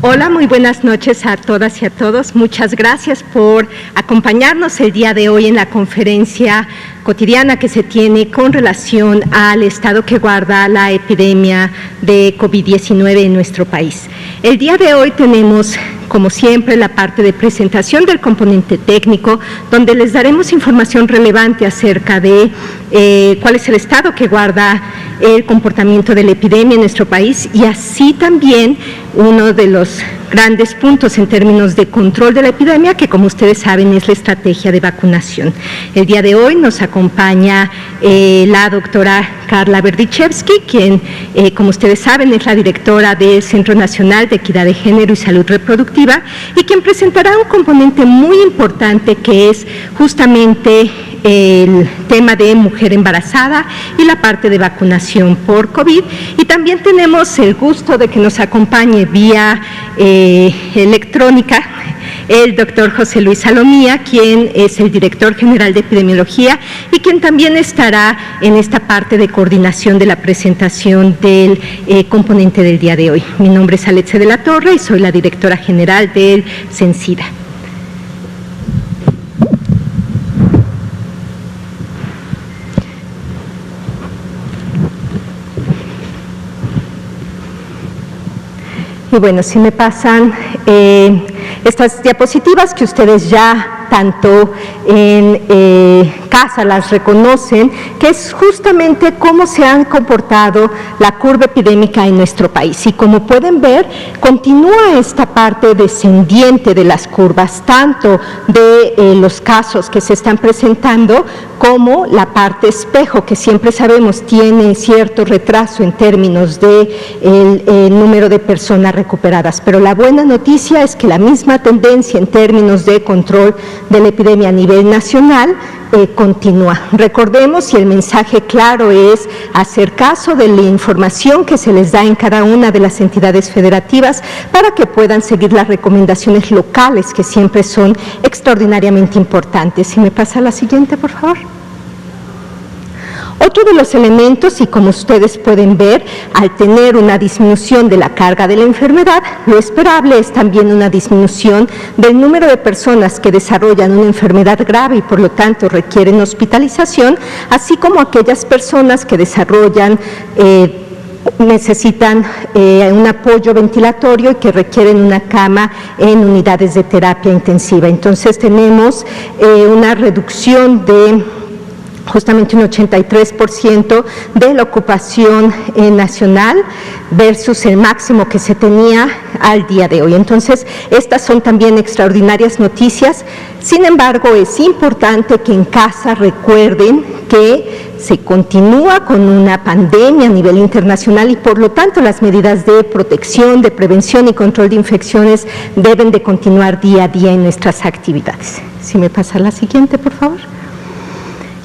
Hola, muy buenas noches a todas y a todos. Muchas gracias por acompañarnos el día de hoy en la conferencia cotidiana que se tiene con relación al estado que guarda la epidemia de COVID-19 en nuestro país. El día de hoy tenemos, como siempre, la parte de presentación del componente técnico, donde les daremos información relevante acerca de cuál es el estado que guarda el comportamiento de la epidemia en nuestro país, y así también uno de los grandes puntos en términos de control de la epidemia, que como ustedes saben es la estrategia de vacunación. El día de hoy nos acompaña la doctora Carla Berdichevsky, quien, como ustedes saben, es la directora del Centro Nacional de Equidad de Género y Salud Reproductiva, y quien presentará un componente muy importante que es justamente el tema de mujer embarazada y la parte de vacunación por COVID. Y también tenemos el gusto de que nos acompañe vía electrónica el doctor José Luis Salomía, quien es el director general de epidemiología y quien también estará en esta parte de coordinación de la presentación del componente del día de hoy. Mi nombre es Alexe de la Torre y soy la directora general del CENSIDA. Y bueno, si me pasan estas diapositivas que ustedes ya tanto en casa las reconocen, que es justamente cómo se han comportado la curva epidémica en nuestro país. Y como pueden ver, continúa esta parte descendiente de las curvas, tanto de los casos que se están presentando como la parte espejo, que siempre sabemos tiene cierto retraso en términos de el número de personas recuperadas. Pero la buena noticia es que la misma tendencia en términos de control de la epidemia a nivel nacional continúa. Recordemos, y el mensaje claro es hacer caso de la información que se les da en cada una de las entidades federativas para que puedan seguir las recomendaciones locales, que siempre son extraordinariamente importantes. Si me pasa la siguiente, por favor. Otro de los elementos, y como ustedes pueden ver, al tener una disminución de la carga de la enfermedad, lo esperable es también una disminución del número de personas que desarrollan una enfermedad grave y por lo tanto requieren hospitalización, así como aquellas personas que desarrollan necesitan un apoyo ventilatorio y que requieren una cama en unidades de terapia intensiva. Entonces tenemos una reducción de justamente un 83% de la ocupación nacional versus el máximo que se tenía al día de hoy. Entonces, estas son también extraordinarias noticias. Sin embargo, es importante que en casa recuerden que se continúa con una pandemia a nivel internacional y por lo tanto las medidas de protección, de prevención y control de infecciones deben de continuar día a día en nuestras actividades. Si me pasa la siguiente, por favor.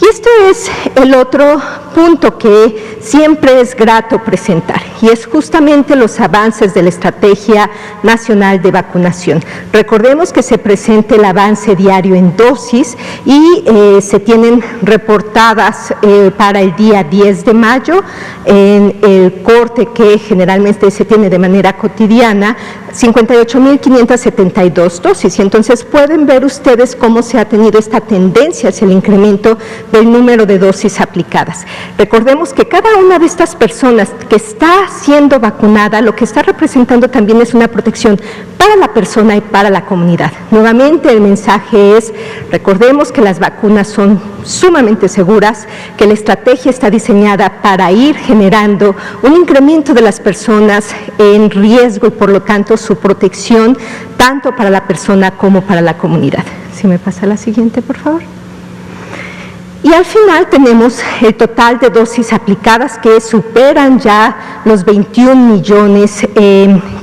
Y esto es el otro punto que siempre es grato presentar, y es justamente los avances de la Estrategia Nacional de Vacunación. Recordemos que se presenta el avance diario en dosis y se tienen reportadas para el día 10 de mayo en el corte que generalmente se tiene de manera cotidiana, 58.572 dosis. Y entonces pueden ver ustedes cómo se ha tenido esta tendencia hacia el incremento del número de dosis aplicadas. Recordemos que cada una de estas personas que está siendo vacunada, lo que está representando también es una protección para la persona y para la comunidad. Nuevamente el mensaje es, recordemos que las vacunas son sumamente seguras, que la estrategia está diseñada para ir generando un incremento de las personas en riesgo y por lo tanto su protección tanto para la persona como para la comunidad. Si me pasa la siguiente, por favor. Y al final tenemos el total de dosis aplicadas que superan ya los 21 millones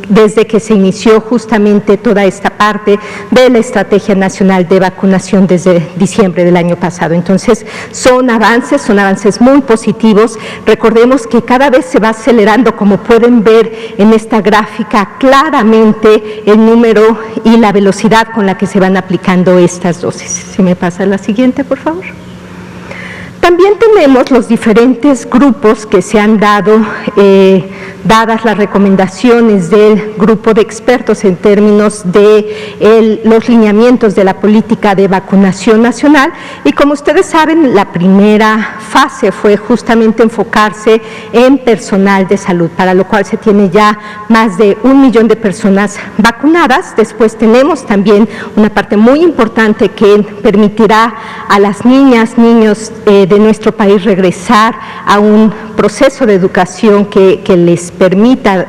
desde que se inició justamente toda esta parte de la Estrategia Nacional de Vacunación desde diciembre del año pasado. Entonces son avances muy positivos. Recordemos que cada vez se va acelerando, como pueden ver en esta gráfica claramente, el número y la velocidad con la que se van aplicando estas dosis. Si me pasa la siguiente, por favor. También tenemos los diferentes grupos que se han dado dadas las recomendaciones del grupo de expertos en términos de los lineamientos de la política de vacunación nacional, y como ustedes saben, la primera fase fue justamente enfocarse en personal de salud, para lo cual se tiene ya más de 1 millón de personas vacunadas. Después tenemos también una parte muy importante que permitirá a las niñas, niños de nuestro país regresar a un proceso de educación que les permita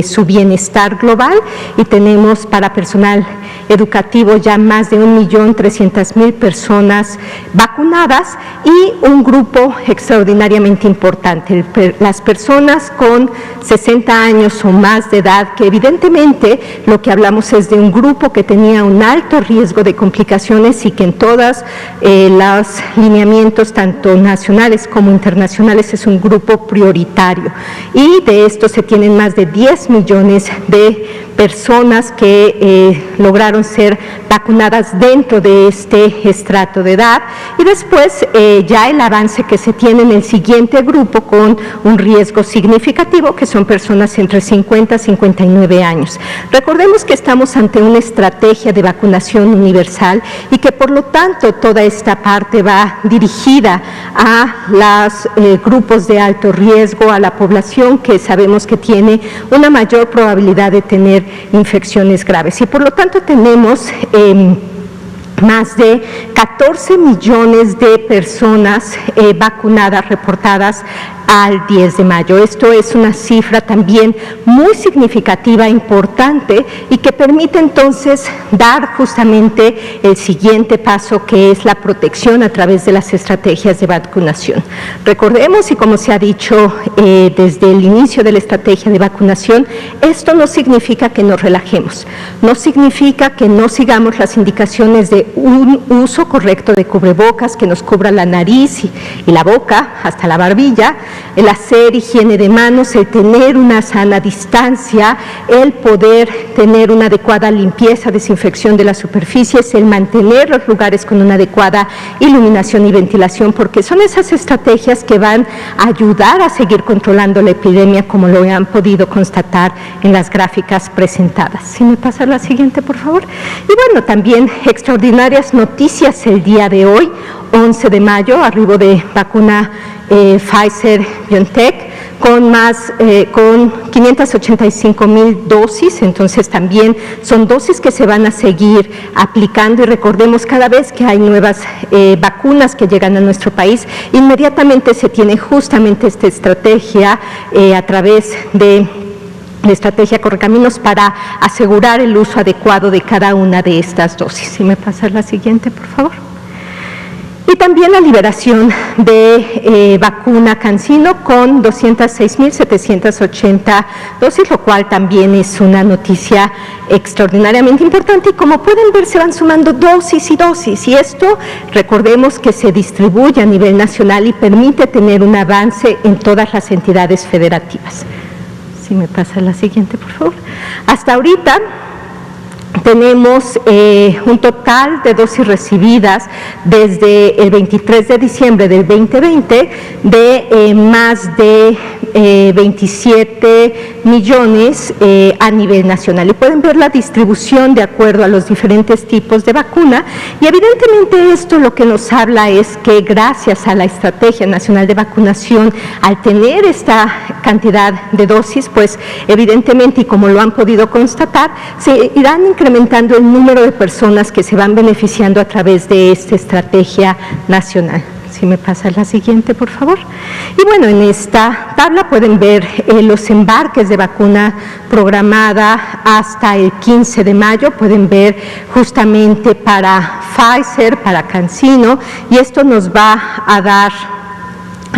su bienestar global, y tenemos para personal educativo ya más de 1.300.000 personas vacunadas, y un grupo extraordinariamente importante, las personas con 60 años o más de edad, que evidentemente lo que hablamos es de un grupo que tenía un alto riesgo de complicaciones y que en todos los lineamientos, tanto nacionales como internacionales, es un grupo prioritario, y de esto se tienen más de 10 millones de personas que lograron ser vacunadas dentro de este estrato de edad, y después ya el avance que se tiene en el siguiente grupo con un riesgo significativo, que son personas entre 50 y 59 años. Recordemos que estamos ante una estrategia de vacunación universal y que por lo tanto toda esta parte va dirigida a los grupos de alto riesgo, a la población que sabemos que tiene una mayor probabilidad de tener infecciones graves, y por lo tanto tenemos más de 14 millones de personas vacunadas reportadas al 10 de mayo. Esto es una cifra también muy significativa, importante, y que permite entonces dar justamente el siguiente paso, que es la protección a través de las estrategias de vacunación. Recordemos, y como se ha dicho desde el inicio de la estrategia de vacunación, esto no significa que nos relajemos, no significa que no sigamos las indicaciones de un uso correcto de cubrebocas, que nos cubra la nariz y la boca hasta la barbilla, el hacer higiene de manos, el tener una sana distancia, el poder tener una adecuada limpieza, desinfección de las superficies, el mantener los lugares con una adecuada iluminación y ventilación, porque son esas estrategias que van a ayudar a seguir controlando la epidemia, como lo han podido constatar en las gráficas presentadas. Si me pasa la siguiente, por favor. Y bueno, también extraordinarias noticias el día de hoy, 11 de mayo, arribo de vacuna Pfizer-BioNTech con 585,000 dosis, entonces también son dosis que se van a seguir aplicando, y recordemos, cada vez que hay nuevas vacunas que llegan a nuestro país, inmediatamente se tiene justamente esta estrategia a través de la estrategia Correcaminos para asegurar el uso adecuado de cada una de estas dosis. Si me pasa la siguiente, por favor. Y también la liberación de vacuna CanSino con 206,780 dosis, lo cual también es una noticia extraordinariamente importante, y como pueden ver se van sumando dosis y dosis, y esto recordemos que se distribuye a nivel nacional y permite tener un avance en todas las entidades federativas. Si me pasa la siguiente, por favor. Hasta ahorita tenemos un total de dosis recibidas desde el 23 de diciembre del 2020 de más de 27 millones a nivel nacional. Y pueden ver la distribución de acuerdo a los diferentes tipos de vacuna, y evidentemente esto lo que nos habla es que gracias a la Estrategia Nacional de Vacunación, al tener esta cantidad de dosis, pues evidentemente, y como lo han podido constatar, se irán incrementando el número de personas que se van beneficiando a través de esta estrategia nacional. Si me pasa la siguiente, por favor. Y bueno, en esta tabla pueden ver los embarques de vacuna programada hasta el 15 de mayo, pueden ver justamente para Pfizer, para CanSino, y esto nos va a dar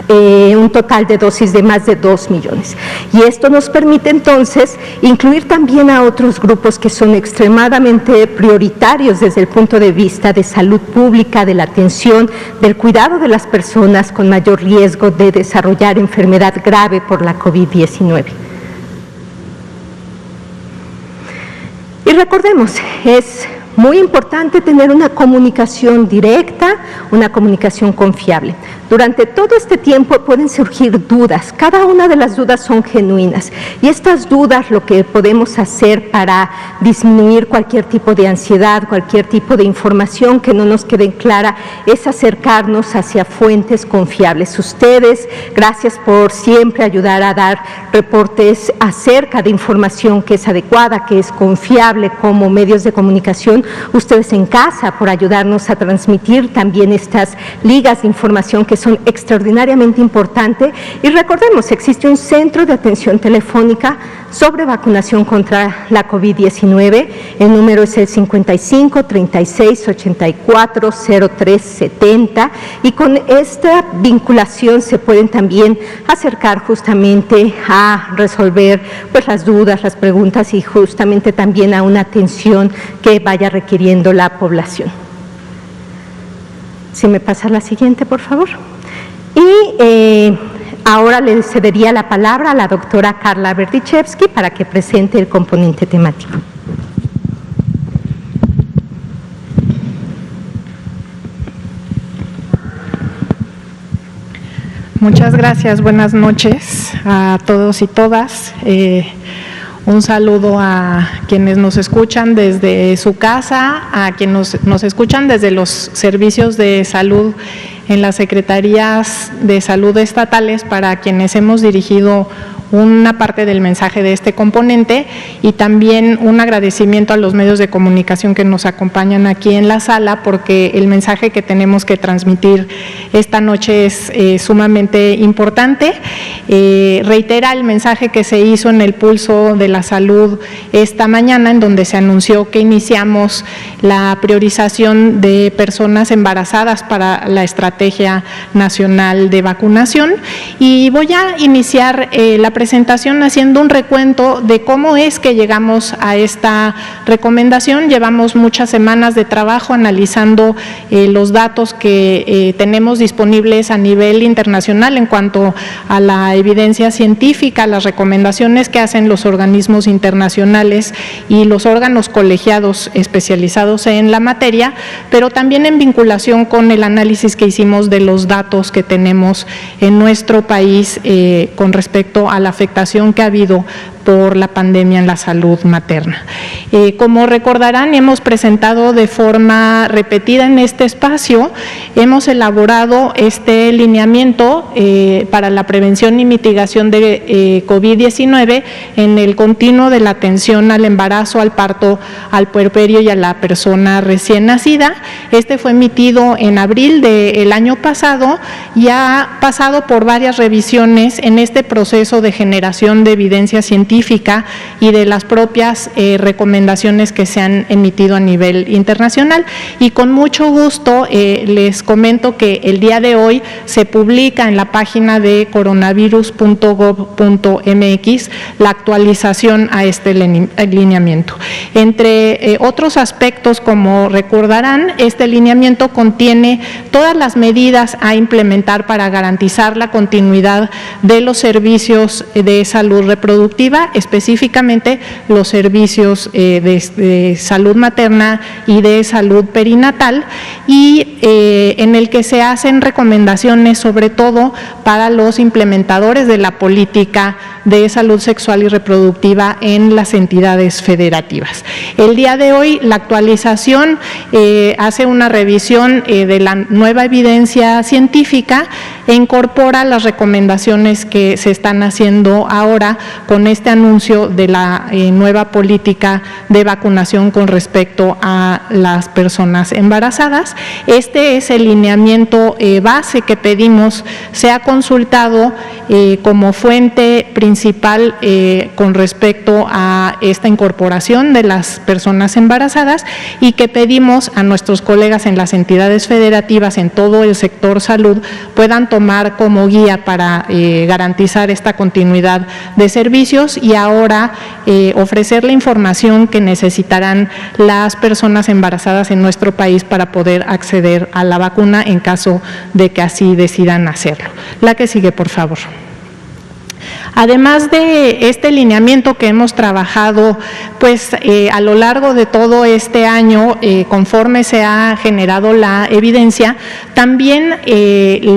un total de dosis de más de 2 millones. Y esto nos permite entonces incluir también a otros grupos que son extremadamente prioritarios desde el punto de vista de salud pública, de la atención, del cuidado de las personas con mayor riesgo de desarrollar enfermedad grave por la COVID-19. Y recordemos, es muy importante tener una comunicación directa, una comunicación confiable. Durante todo este tiempo pueden surgir dudas, cada una de las dudas son genuinas y estas dudas lo que podemos hacer para disminuir cualquier tipo de ansiedad, cualquier tipo de información que no nos quede clara es acercarnos hacia fuentes confiables. Ustedes, gracias por siempre ayudar a dar reportes acerca de información que es adecuada, que es confiable como medios de comunicación, ustedes en casa por ayudarnos a transmitir también estas ligas de información que son extraordinariamente importantes. Y recordemos, existe un centro de atención telefónica sobre vacunación contra la COVID-19. El número es el 55 36 84 03 70 y con esta vinculación se pueden también acercar justamente a resolver pues las dudas, las preguntas y justamente también a una atención que vaya requiriendo la población. Si me pasa la siguiente, por favor. Y ahora le cedería la palabra a la doctora Carla Berdichevsky para que presente el componente temático. Muchas gracias, buenas noches a todos y todas. Un saludo a quienes nos escuchan desde su casa, a quienes nos escuchan desde los servicios de salud en las secretarías de salud estatales, para quienes hemos dirigido una parte del mensaje de este componente, y también un agradecimiento a los medios de comunicación que nos acompañan aquí en la sala, porque el mensaje que tenemos que transmitir esta noche es sumamente importante. Reitera el mensaje que se hizo en el Pulso de la Salud esta mañana, en donde se anunció que iniciamos la priorización de personas embarazadas para la Estrategia Nacional de Vacunación, y voy a iniciar la presentación haciendo un recuento de cómo es que llegamos a esta recomendación. Llevamos muchas semanas de trabajo analizando los datos que tenemos disponibles a nivel internacional en cuanto a la evidencia científica, las recomendaciones que hacen los organismos internacionales y los órganos colegiados especializados en la materia, pero también en vinculación con el análisis que hicimos de los datos que tenemos en nuestro país con respecto a la afectación que ha habido por la pandemia en la salud materna. Como recordarán, hemos presentado de forma repetida en este espacio, hemos elaborado este lineamiento para la prevención y mitigación de COVID-19 en el continuo de la atención al embarazo, al parto, al puerperio y a la persona recién nacida. Este fue emitido en abril del año pasado y ha pasado por varias revisiones en este proceso de generación de evidencia científica y de las propias recomendaciones que se han emitido a nivel internacional. Y con mucho gusto les comento que el día de hoy se publica en la página de coronavirus.gov.mx la actualización a este lineamiento. Entre otros aspectos, como recordarán, este lineamiento contiene todas las medidas a implementar para garantizar la continuidad de los servicios de salud reproductiva, específicamente los servicios de salud materna y de salud perinatal, y en el que se hacen recomendaciones sobre todo para los implementadores de la política de salud sexual y reproductiva en las entidades federativas. El día de hoy la actualización hace una revisión de la nueva evidencia científica e incorpora las recomendaciones que se están haciendo ahora con este anuncio de la nueva política de vacunación con respecto a las personas embarazadas. Este es el lineamiento base que pedimos sea consultado como fuente principal con respecto a esta incorporación de las personas embarazadas, y que pedimos a nuestros colegas en las entidades federativas en todo el sector salud puedan tomar como guía para garantizar esta continuidad de servicios y ahora ofrecer la información que necesitarán las personas embarazadas en nuestro país para poder acceder a la vacuna en caso de que así decidan hacerlo. La que sigue, por favor. Además de este lineamiento que hemos trabajado pues a lo largo de todo este año, conforme se ha generado la evidencia, también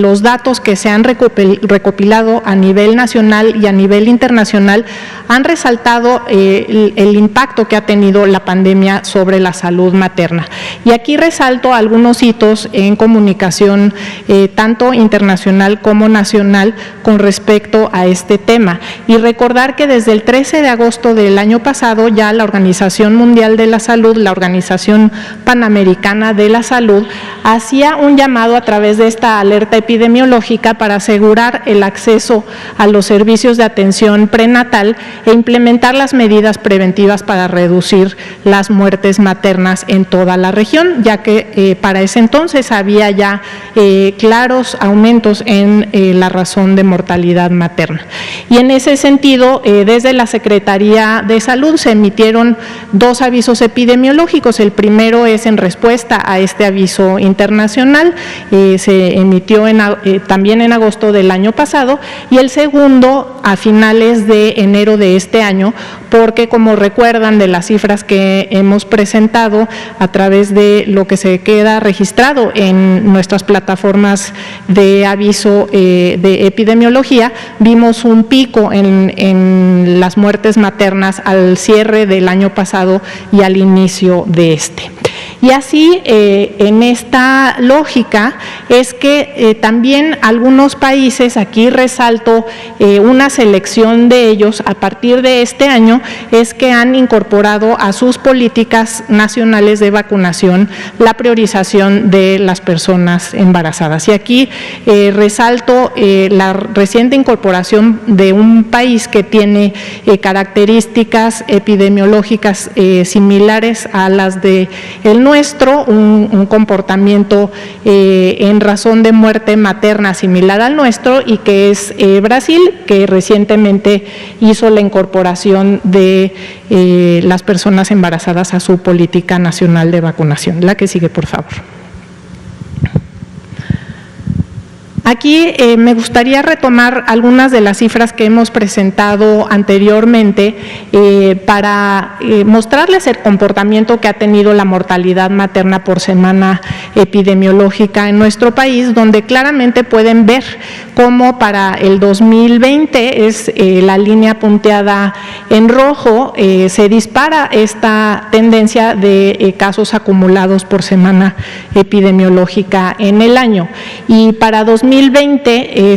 los datos que se han recopilado a nivel nacional y a nivel internacional han resaltado el impacto que ha tenido la pandemia sobre la salud materna. Y aquí resalto algunos hitos en comunicación tanto internacional como nacional con respecto a este tema. Y recordar que desde el 13 de agosto del año pasado ya la Organización Mundial de la Salud, la Organización Panamericana de la Salud, hacía un llamado a través de esta alerta epidemiológica para asegurar el acceso a los servicios de atención prenatal e implementar las medidas preventivas para reducir las muertes maternas en toda la región, ya que para ese entonces había ya claros aumentos en la razón de mortalidad materna. Y en ese sentido, desde la Secretaría de Salud se emitieron 2 avisos epidemiológicos. El primero es en respuesta a este aviso internacional, se emitió también en agosto del año pasado, y el segundo a finales de enero de este año, porque como recuerdan de las cifras que hemos presentado a través de lo que se queda registrado en nuestras plataformas de aviso de epidemiología, vimos un pico en las muertes maternas al cierre del año pasado y al inicio de este. Y así, en esta lógica, es que también algunos países, aquí resalto una selección de ellos, a partir de este año, es que han incorporado a sus políticas nacionales de vacunación la priorización de las personas embarazadas. Y aquí resalto la reciente incorporación de un país que tiene características epidemiológicas similares a las de el nuestro, un comportamiento en razón de muerte materna similar al nuestro, y que es Brasil, que recientemente hizo la incorporación de las personas embarazadas a su política nacional de vacunación. La que sigue, por favor. Aquí me gustaría retomar algunas de las cifras que hemos presentado anteriormente para mostrarles el comportamiento que ha tenido la mortalidad materna por semana epidemiológica en nuestro país, donde claramente pueden ver cómo para el 2020 es la línea punteada en rojo, se dispara esta tendencia de casos acumulados por semana epidemiológica en el año. Y para 2020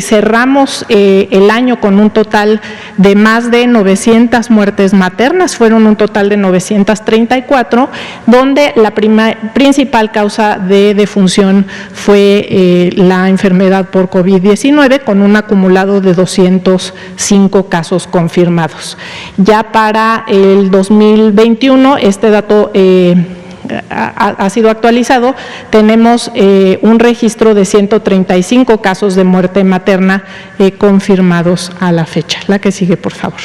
cerramos el año con un total de más de 900 muertes maternas, fueron un total de 934, donde la principal causa de defunción fue la enfermedad por COVID-19, con un acumulado de 205 casos confirmados. Ya para el 2021, este dato ha sido actualizado, tenemos un registro de 135 casos de muerte materna confirmados a la fecha. La que sigue, por favor.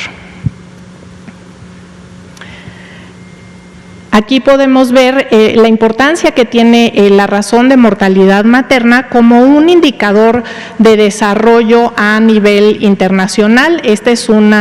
Aquí podemos ver la importancia que tiene la razón de mortalidad materna como un indicador de desarrollo a nivel internacional. Este es un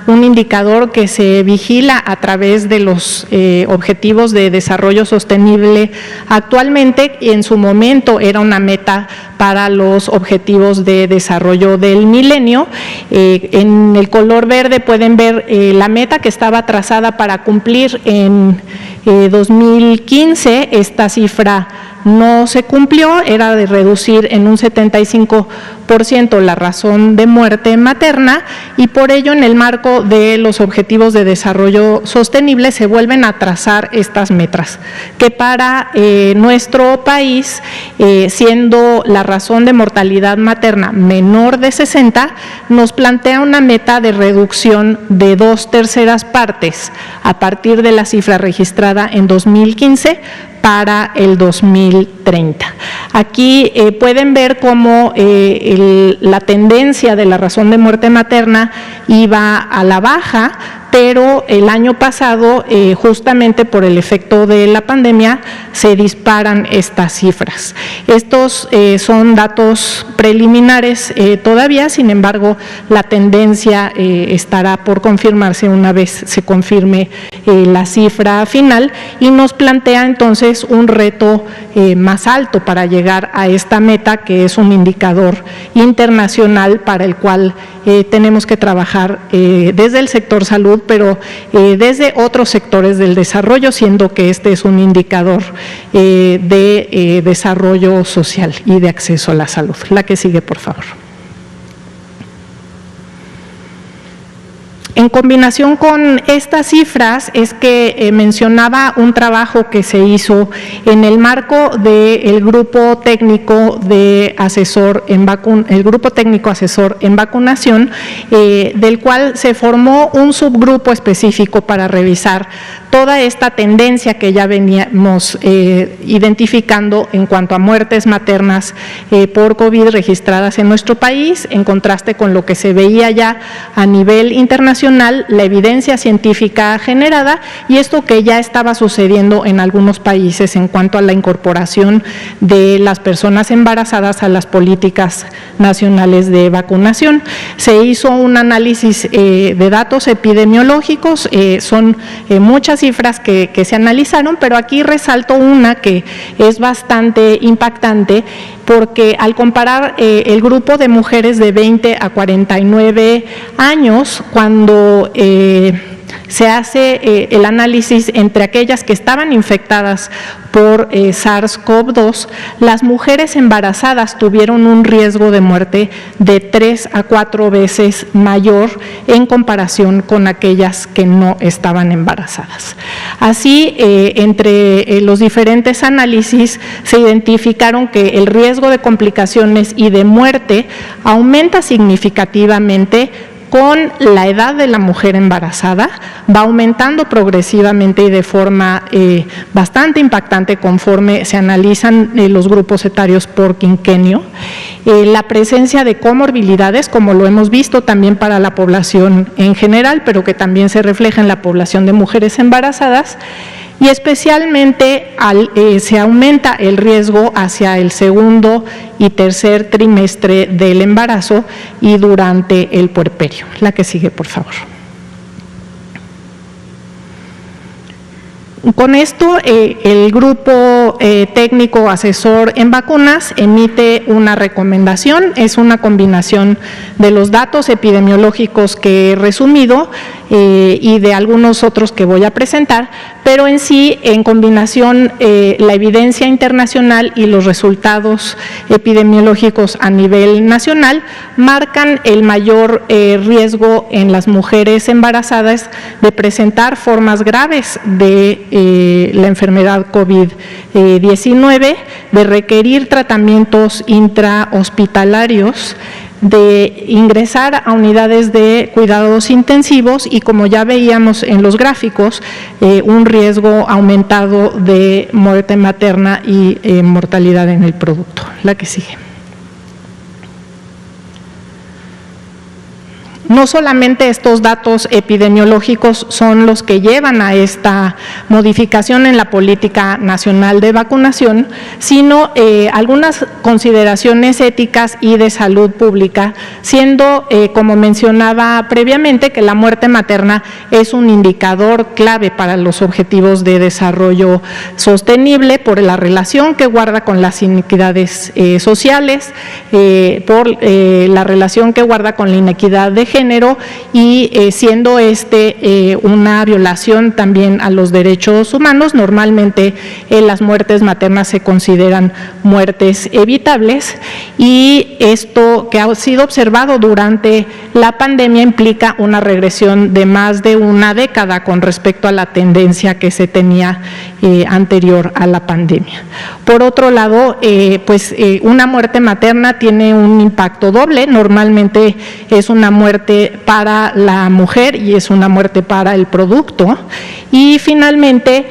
indicador que se vigila a través de los objetivos de desarrollo sostenible actualmente, y en su momento era una meta para los objetivos de desarrollo del milenio. En el color verde pueden ver la meta que estaba trazada para cumplir en 2015, esta cifra no se cumplió, era de reducir en un 75% la razón de muerte materna, y por ello en el marco de los objetivos de desarrollo sostenible se vuelven a trazar estas metas, que para nuestro país, siendo la razón de mortalidad materna menor de 60, nos plantea una meta de reducción de 2/3 partes a partir de la cifra registrada en 2015 para el 2030. Aquí pueden ver cómo la tendencia de la razón de muerte materna iba a la baja, pero el año pasado, justamente por el efecto de la pandemia, se disparan estas cifras. Estos son datos preliminares todavía, sin embargo, la tendencia estará por confirmarse una vez se confirme la cifra final, y nos plantea entonces un reto más alto para llegar a esta meta, que es un indicador internacional para el cual tenemos que trabajar desde el sector salud, pero desde otros sectores del desarrollo, siendo que este es un indicador de desarrollo social y de acceso a la salud. La que sigue, por favor. En combinación con estas cifras es que mencionaba un trabajo que se hizo en el marco del grupo técnico asesor en vacunación, del cual se formó un subgrupo específico para revisar toda esta tendencia que ya veníamos identificando en cuanto a muertes maternas por COVID registradas en nuestro país, en contraste con lo que se veía ya a nivel internacional, la evidencia científica generada y esto que ya estaba sucediendo en algunos países en cuanto a la incorporación de las personas embarazadas a las políticas nacionales de vacunación. Se hizo un análisis de datos epidemiológicos, son muchas cifras que se analizaron, pero aquí resalto una que es bastante impactante, porque al comparar el grupo de mujeres de 20 a 49 años, cuando se hace el análisis entre aquellas que estaban infectadas por SARS-CoV-2, las mujeres embarazadas tuvieron un riesgo de muerte de 3 a 4 veces mayor en comparación con aquellas que no estaban embarazadas. Así, entre los diferentes análisis se identificaron que el riesgo de complicaciones y de muerte aumenta significativamente con la edad de la mujer embarazada, va aumentando progresivamente y de forma bastante impactante conforme se analizan los grupos etarios por quinquenio. La presencia de comorbilidades, como lo hemos visto también para la población en general, pero que también se refleja en la población de mujeres embarazadas, y especialmente se aumenta el riesgo hacia el segundo y tercer trimestre del embarazo y durante el puerperio. La que sigue, por favor. Con esto, el grupo técnico asesor en vacunas emite una recomendación, es una combinación de los datos epidemiológicos que he resumido y de algunos otros que voy a presentar, pero en sí, en combinación, la evidencia internacional y los resultados epidemiológicos a nivel nacional marcan el mayor riesgo en las mujeres embarazadas de presentar formas graves de la enfermedad COVID-19, de requerir tratamientos intrahospitalarios, de ingresar a unidades de cuidados intensivos y, como ya veíamos en los gráficos, un riesgo aumentado de muerte materna y mortalidad en el producto. La que sigue. No solamente estos datos epidemiológicos son los que llevan a esta modificación en la política nacional de vacunación, sino algunas consideraciones éticas y de salud pública, siendo, como mencionaba previamente, que la muerte materna es un indicador clave para los objetivos de desarrollo sostenible por la relación que guarda con las inequidades sociales, por la relación que guarda con la inequidad de género y siendo una violación también a los derechos humanos. Normalmente las muertes maternas se consideran muertes evitables y esto que ha sido observado durante la pandemia implica una regresión de más de una década con respecto a la tendencia que se tenía anterior a la pandemia. Por otro lado, una muerte materna tiene un impacto doble, normalmente es una muerte para la mujer y es una muerte para el producto, y finalmente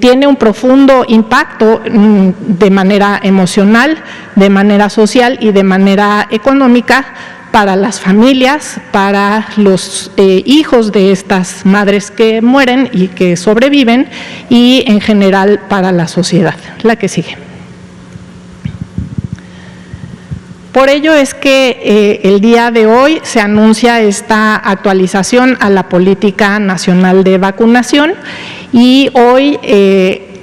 tiene un profundo impacto de manera emocional, de manera social y de manera económica, para las familias, para los hijos de estas madres que mueren y que sobreviven, y en general para la sociedad. La que sigue. Por ello es que el día de hoy se anuncia esta actualización a la Política Nacional de Vacunación, y hoy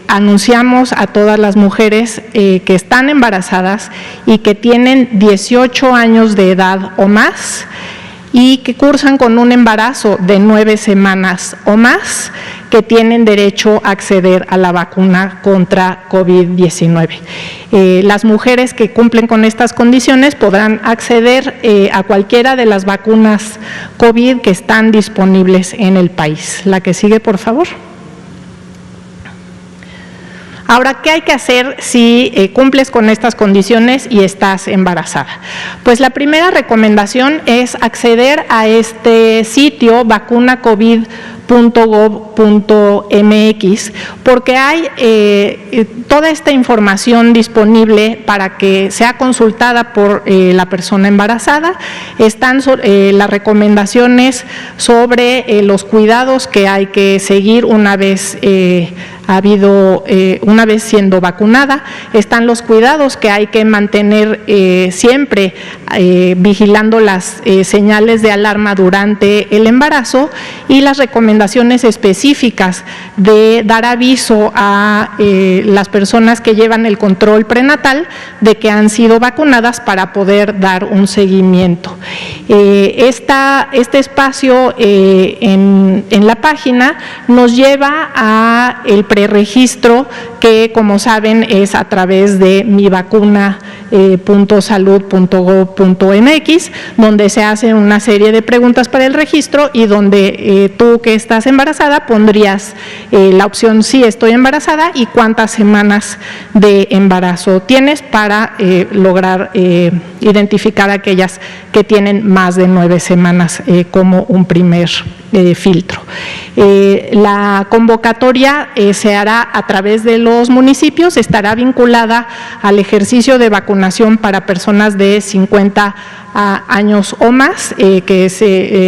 anunciamos a todas las mujeres que están embarazadas y que tienen 18 años de edad o más y que cursan con un embarazo de 9 semanas o más, que tienen derecho a acceder a la vacuna contra COVID-19. Las mujeres que cumplen con estas condiciones podrán acceder a cualquiera de las vacunas COVID que están disponibles en el país. La que sigue, por favor. Ahora, ¿qué hay que hacer si cumples con estas condiciones y estás embarazada? Pues la primera recomendación es acceder a este sitio vacunacovid.gov.mx, porque hay toda esta información disponible para que sea consultada por la persona embarazada. Están las recomendaciones sobre los cuidados que hay que seguir una vez una vez siendo vacunada. Están los cuidados que hay que mantener siempre vigilando las señales de alarma durante el embarazo, y las recomendaciones específicas de dar aviso a las personas que llevan el control prenatal de que han sido vacunadas para poder dar un seguimiento. Este espacio en la página nos lleva a el preregistro, que como saben es a través de mivacuna.salud.gov.mx, donde se hacen una serie de preguntas para el registro, y donde tú que estás embarazada pondrías la opción sí estoy embarazada y cuántas semanas de embarazo tienes para lograr identificar aquellas que tienen más de 9 semanas como un primer filtro. La convocatoria se hará a través de los municipios, estará vinculada al ejercicio de vacunación para personas de 50 años o más, que es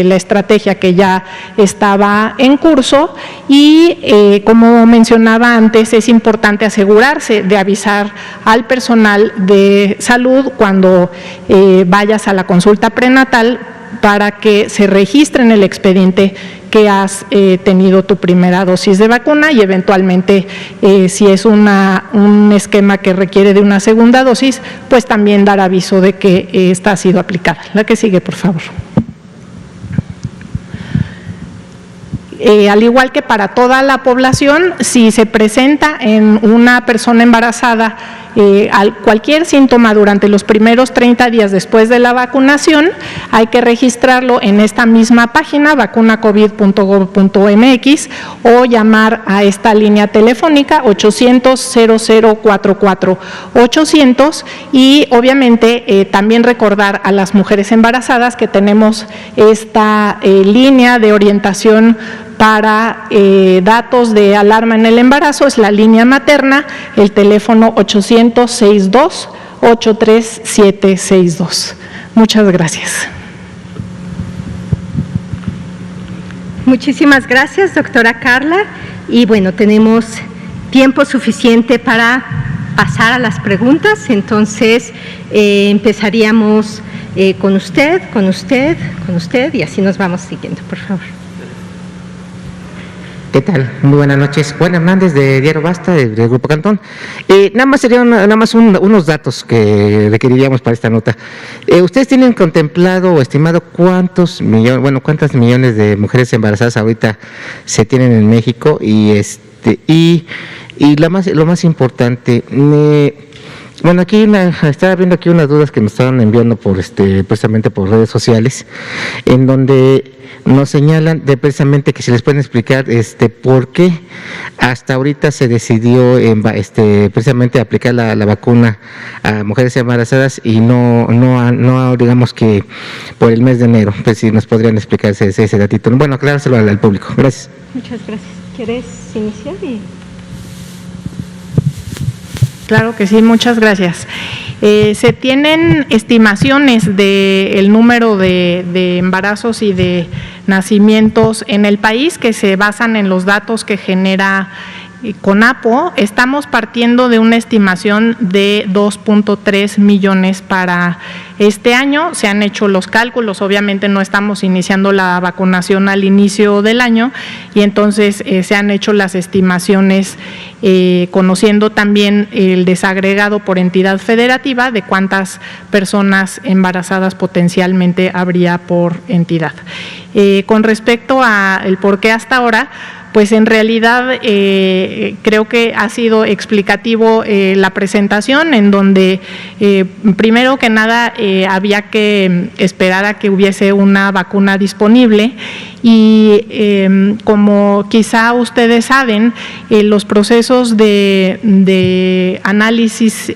la estrategia que ya estaba en curso, y como mencionaba antes, es importante asegurarse de avisar al personal de salud cuando vayas a la consulta prenatal, para que se registre en el expediente que has tenido tu primera dosis de vacuna, y eventualmente si es un esquema que requiere de una segunda dosis, pues también dar aviso de que esta ha sido aplicada. La que sigue, por favor. Al igual que para toda la población, si se presenta en una persona embarazada cualquier síntoma durante los primeros 30 días después de la vacunación, hay que registrarlo en esta misma página, vacunacovid.gov.mx, o llamar a esta línea telefónica 800-0044-800, y obviamente también recordar a las mujeres embarazadas que tenemos esta línea de orientación para datos de alarma en el embarazo. Es la línea materna, el teléfono 800-62-83762. Muchas gracias. Muchísimas gracias, doctora Carla. Y bueno, tenemos tiempo suficiente para pasar a las preguntas, entonces empezaríamos con usted, y así nos vamos siguiendo, por favor. ¿Qué tal? Muy buenas noches. Juan Hernández, de Diario Basta, del Grupo Cantón. Nada más serían unos datos que requeriríamos para esta nota. ¿Ustedes tienen contemplado o estimado cuántas millones de mujeres embarazadas ahorita se tienen en México? Y lo más importante, aquí estaba viendo aquí unas dudas que nos estaban enviando precisamente por redes sociales, en donde nos señalan precisamente que se les pueden explicar por qué hasta ahorita se decidió precisamente aplicar la vacuna a mujeres embarazadas y no digamos que por el mes de enero. Pues si nos podrían explicar ese datito. Bueno, aclarárselo al público. Gracias. Muchas gracias. ¿Quieres iniciar? Claro que sí, muchas gracias. Se tienen estimaciones del número de embarazos y de nacimientos en el país que se basan en los datos que genera CONAPO. Estamos partiendo de una estimación de 2.3 millones para este año. Se han hecho los cálculos, obviamente no estamos iniciando la vacunación al inicio del año y entonces se han hecho las estimaciones conociendo también el desagregado por entidad federativa de cuántas personas embarazadas potencialmente habría por entidad. Con respecto a el por qué hasta ahora, pues en realidad creo que ha sido explicativo la presentación, en donde primero que nada había que esperar a que hubiese una vacuna disponible y como quizá ustedes saben, los procesos de análisis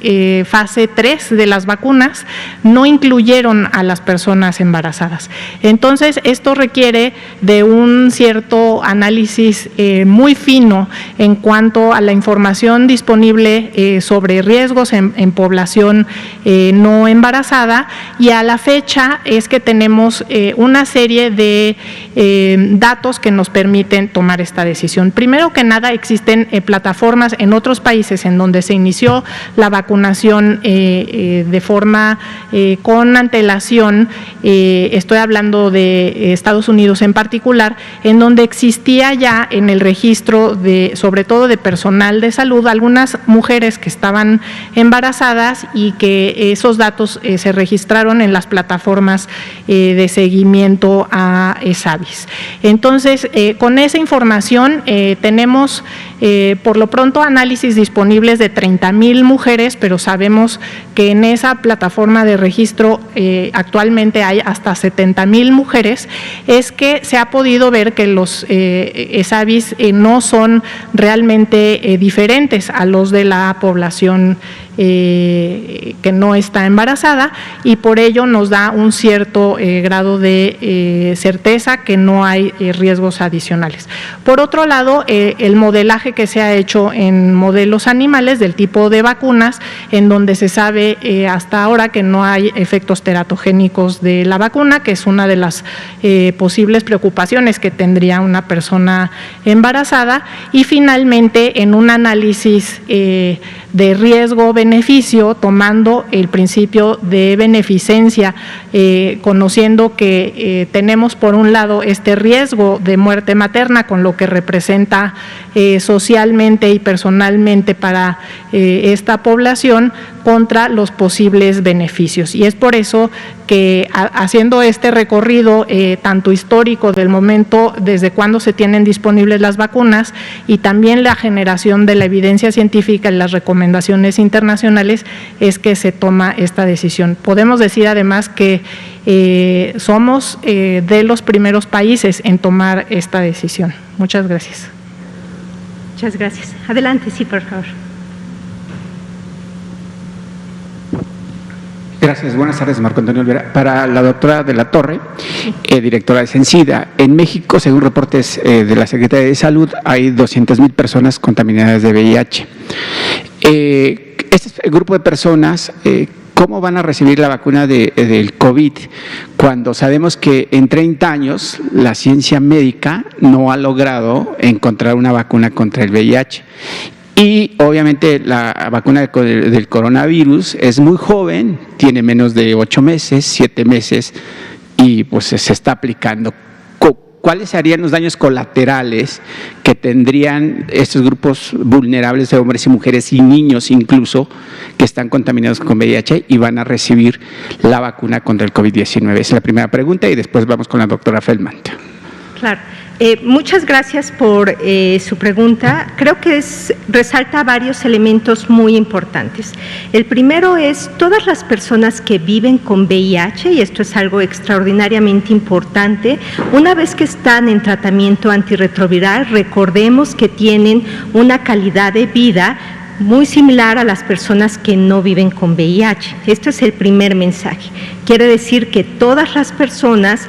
fase 3 de las vacunas no incluyeron a las personas embarazadas. Entonces, esto requiere de un cierto análisis muy fino en cuanto a la información disponible sobre riesgos en población no embarazada, y a la fecha es que tenemos una serie de datos que nos permiten tomar esta decisión. Primero que nada, existen plataformas en otros países en donde se inició la vacunación de forma con antelación, estoy hablando de Estados Unidos en particular, en donde existía ya en el registro sobre todo de personal de salud, algunas mujeres que estaban embarazadas y que esos datos se registraron en las plataformas de seguimiento a ESAVIS. Entonces, con esa información tenemos por lo pronto análisis disponibles de 30,000 mujeres, pero sabemos que en esa plataforma de registro actualmente hay hasta 70,000 mujeres. Es que se ha podido ver que los ESAVIS no son realmente diferentes a los de la población que no está embarazada, y por ello nos da un cierto grado de certeza que no hay riesgos adicionales. Por otro lado, el modelaje que se ha hecho en modelos animales del tipo de vacunas, en donde se sabe hasta ahora que no hay efectos teratogénicos de la vacuna, que es una de las posibles preocupaciones que tendría una persona embarazada, y finalmente en un análisis de riesgo-beneficio, tomando el principio de beneficencia, conociendo que tenemos por un lado este riesgo de muerte materna, con lo que representa socialmente y personalmente para esta población, contra los posibles beneficios. Y es por eso que haciendo este recorrido tanto histórico del momento desde cuando se tienen disponibles las vacunas y también la generación de la evidencia científica y las recomendaciones internacionales, es que se toma esta decisión. Podemos decir además que somos de los primeros países en tomar esta decisión. Muchas gracias. Muchas gracias. Adelante, sí, por favor. Gracias, buenas tardes, Marco Antonio Olvera. Para la doctora de la Torre, directora de Censida, en México, según reportes de la Secretaría de Salud, hay 200,000 personas contaminadas de VIH. Este grupo de personas, ¿cómo van a recibir la vacuna del COVID cuando sabemos que en 30 años la ciencia médica no ha logrado encontrar una vacuna contra el VIH? Y obviamente la vacuna del coronavirus es muy joven, tiene menos de 8 meses, 7 meses, y pues se está aplicando. ¿Cuáles serían los daños colaterales que tendrían estos grupos vulnerables de hombres y mujeres y niños incluso que están contaminados con VIH y van a recibir la vacuna contra el COVID-19? Esa es la primera pregunta y después vamos con la doctora Feldman. Claro. Muchas gracias por su pregunta. Creo que resalta varios elementos muy importantes. El primero es todas las personas que viven con VIH, y esto es algo extraordinariamente importante, una vez que están en tratamiento antirretroviral, recordemos que tienen una calidad de vida muy similar a las personas que no viven con VIH. Este es el primer mensaje. Quiere decir que todas las personas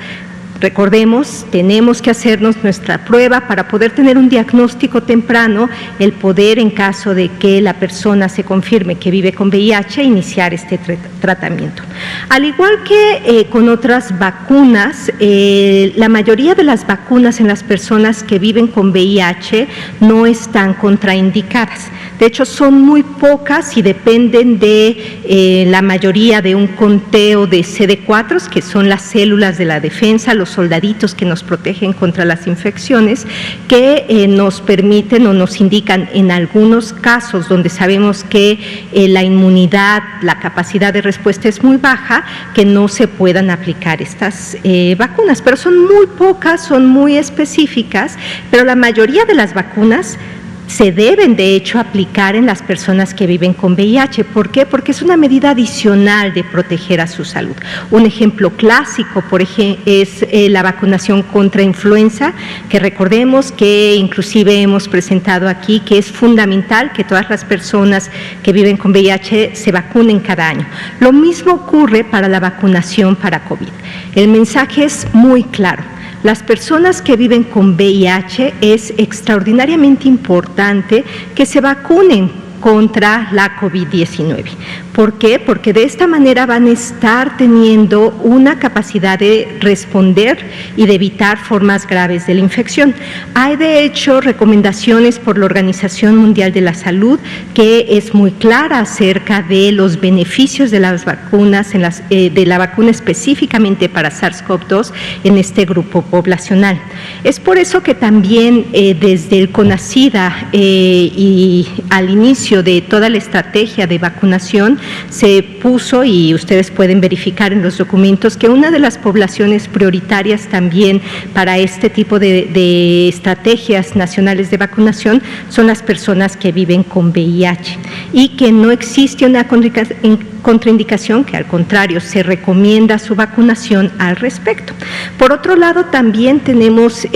Recordemos, tenemos que hacernos nuestra prueba para poder tener un diagnóstico temprano, el poder, en caso de que la persona se confirme que vive con VIH, iniciar este tratamiento. Al igual que con otras vacunas, la mayoría de las vacunas en las personas que viven con VIH no están contraindicadas. De hecho, son muy pocas y dependen de la mayoría de un conteo de CD4, que son las células de la defensa, los soldaditos que nos protegen contra las infecciones, que nos permiten o nos indican en algunos casos donde sabemos que la inmunidad, la capacidad de respuesta es muy baja, que no se puedan aplicar estas vacunas. Pero son muy pocas, son muy específicas, pero la mayoría de las vacunas se deben, de hecho, aplicar en las personas que viven con VIH. ¿Por qué? Porque es una medida adicional de proteger a su salud. Un ejemplo clásico, por ejemplo, es la vacunación contra influenza, que recordemos que inclusive hemos presentado aquí que es fundamental que todas las personas que viven con VIH se vacunen cada año. Lo mismo ocurre para la vacunación para COVID. El mensaje es muy claro. Las personas que viven con VIH es extraordinariamente importante que se vacunen contra la COVID-19. ¿Por qué? Porque de esta manera van a estar teniendo una capacidad de responder y de evitar formas graves de la infección. Hay, de hecho, recomendaciones por la Organización Mundial de la Salud que es muy clara acerca de los beneficios de las vacunas, de la vacuna específicamente para SARS-CoV-2 en este grupo poblacional. Es por eso que también desde el CONACYDA y al inicio de toda la estrategia de vacunación se puso, y ustedes pueden verificar en los documentos, que una de las poblaciones prioritarias también para este tipo de estrategias nacionales de vacunación son las personas que viven con VIH, y que no existe una contraindicación, que al contrario se recomienda su vacunación al respecto. Por otro lado, también tenemos